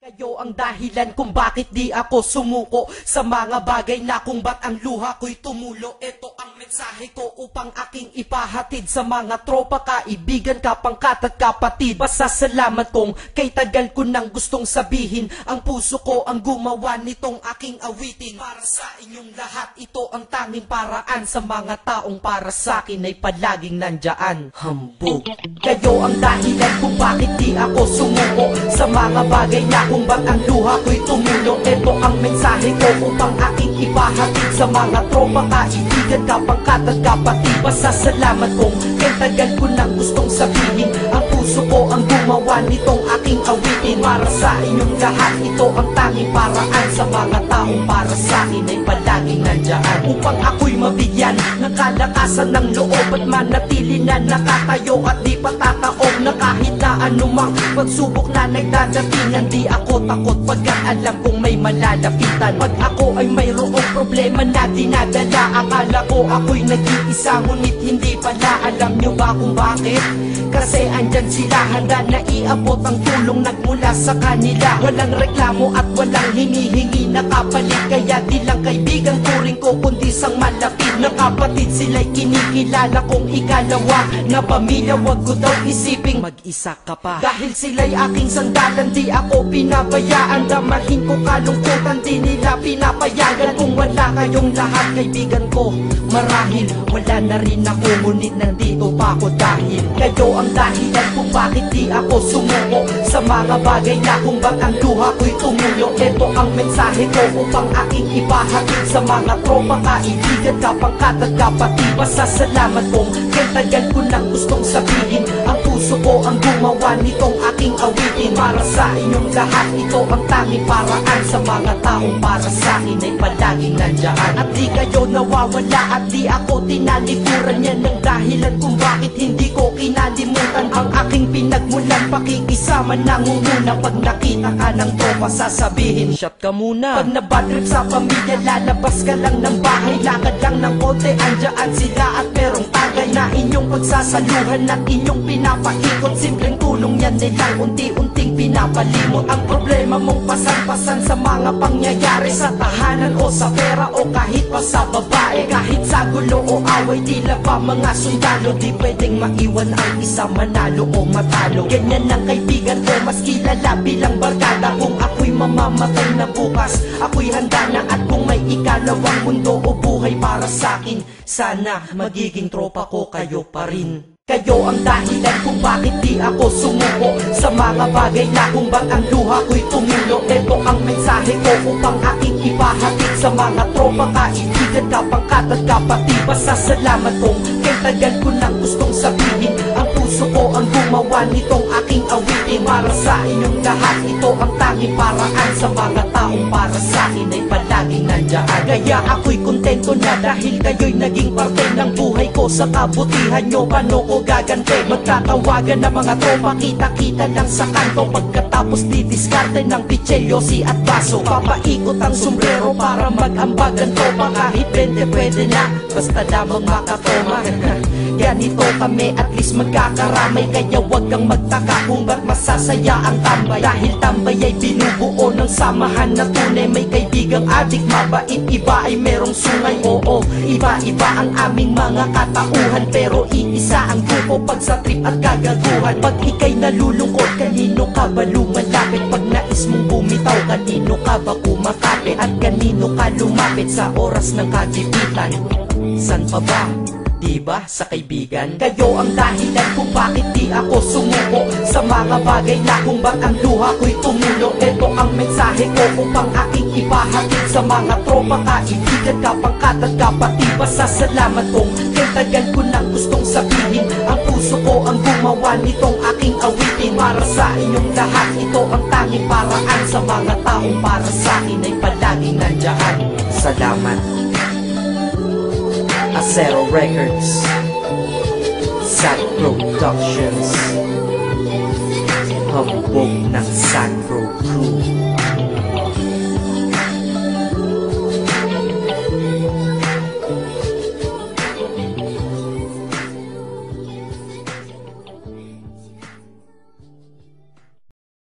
Kayo ang dahilan kung bakit di ako sumuko sa mga bagay na kung ba't ang luha ko'y tumulo. Ito ang mensahe ko upang aking ipahatid sa mga tropa, kaibigan, kapangkat at kapatid. Pasasalamat kong kay tagal ko nang gustong sabihin, ang puso ko ang gumawa nitong aking awitin. Para sa inyong lahat, ito ang tanging paraan sa mga taong para sa akin ay palaging nandyan. Hambog. Kayo ang dahilan kung bakit di ako sumuko sa mga bagay na kung ba't ang luha ko'y tumulo. Ito ang mensahe ko upang aking ipahatid sa mga tropa, kaibigan, kapangkat at kapatid. Pasasalamat kong kay tagal ko nang gustong sabihin, ang puso ko ang gumawa nitong aking awitin. Para sa inyong lahat, ito ang tanging paraan sa mga taong para sa akin ay palaging nandyan. Upang ako'y mabigyan ng kalakasan ng loob at manatili na nakatayo at di patataob na kahit na anumang pagsubok na nagdadatingan. Di ako takot pagkat alam kong may malalapitan. Pag ako ay mayroong problema na dinadala, akala ko ako'y nag-iisa, ngunit hindi pala. Alam nyo ba kung bakit? Kasi andyan sila, handa na iabot ang tulong nagmula sa kanila. Walang reklamo at walang hinihingi na kapalit, kaya di lang kaibigan turing ko kundi sang malapit na kapatid. Sila'y kinikilala kong ikalawa na pamilya, wag ko daw isiping mag-isa ka pa. Dahil sila'y aking sandalan, di ako pinabayaan. Damahin ko kalungkutan, di nila pinapayagan. Kung wala kayong lahat kaibigan ko, marahil wala na rin ako, ngunit nandito pa ako dahil kayo ang dahilan kung bakit di ako sumuko sa mga bagay na kung ba't ang luha ko'y tumulo. Ito ang mensahe ko upang aking ipahatid sa mga tropa, kaibigan, kapangkat at kapatid. Pasasalamat kong kay tagal ko nang gustong sabihin, ang puso ko ang gumawa nitong aking awitin. Para sa inyong lahat, ito ang tanging paraan sa mga taong para sa akin ay palaging nandyan. At di kayo nawawala at di ako tinalikuran, yan ang dahilan kung bakit hindi ko kinalimutan ang aking pinagmulan. Pakikisama nangunguna, pag nakita ka ng tropa sasabihin shot ka muna. Pag nabadrip sa pamilya, lalabas ka lang ng bahay, lakad lang ng konti, andyan sila at merong tagay na inyong pagsasaluhan at inyong pinapaikot. Simpleng tulong yan nilang unti-unting pinapalimot ang problema mong pasan-pasan sa mga pangyayari sa tahanan o sa pera o kahit pa sa babae. Kahit sa gulo o away, tila ba mga sundalo, di pwedeng maiwan ang isa, manalo o matalo. Ganyan ang kaibigan ko, mas kilala bilang barkada. Kung ako'y mamamatay na bukas, ako'y handa na. At kung may ikalawang mundo o buhay para sa'kin, sana magiging tropa ko kayo pa rin. Kayo ang dahilan kung bakit di ako sumuko sa mga bagay na kung ba't ang luha ko'y tumulo. Ito ang mensahe ko upang aking ipahatid sa mga tropa, kaibigan, kapangkat at kapatid. Pasasalamat kong kay tagal ko nang gustong sabihin, ang puso ko ang gumawa nitong aking awitin. Para sa inyong lahat, ito ang tanging paraan sa mga taong para sa akin ay palaging nandyan. Kaya ako'y kontento na dahil kayo'y naging parte ng buhay ko. Sa kabutihan nyo, paano ko gagante? Magtatawagan ng mga tropa, kita-kita lang sa kanto. Pagkatapos didiskarte ng pitselyosi at baso, papaikot ang sombrero para mag-ambag ang tropa. Kahit 20 pwede na, basta lamang makatoma. Ganito kami, at least magkakaramay. Kaya wag kang magtaka kung ba't masasaya ang tambay. Dahil tambay ay binubuo ng samahan na tunay. May kaibigang adik, mabait, iba ay merong sungay. Oo, iba-iba ang aming mga katauhan, pero iisa ang grupo pag sa trip at kagaguhan. Pag ika'y nalulungkot, kanino ka ba lumalapit? Pag nais mong bumitaw, kanino ka ba kumakapit? At kanino ka lumapit sa oras ng kagipitan? San pa ba? Diba sa kaibigan? Kayo ang dahilan kung bakit di ako sumuko sa mga bagay na kung ba't ang luha ko'y tumulo. Ito ang mensahe ko upang aking ipahatid sa mga tropa, kaibigan, kapangkat at kapatid. Pasasalamat kong kay tagal ko nang gustong sabihin, ang puso ko ang gumawa nitong aking awitin. Para sa inyong lahat, ito ang tanging paraan sa mga taong para sa akin ay palaging nandyan. Salamat. Acero Records, Sad Productions, hambog ng Sacro Crew.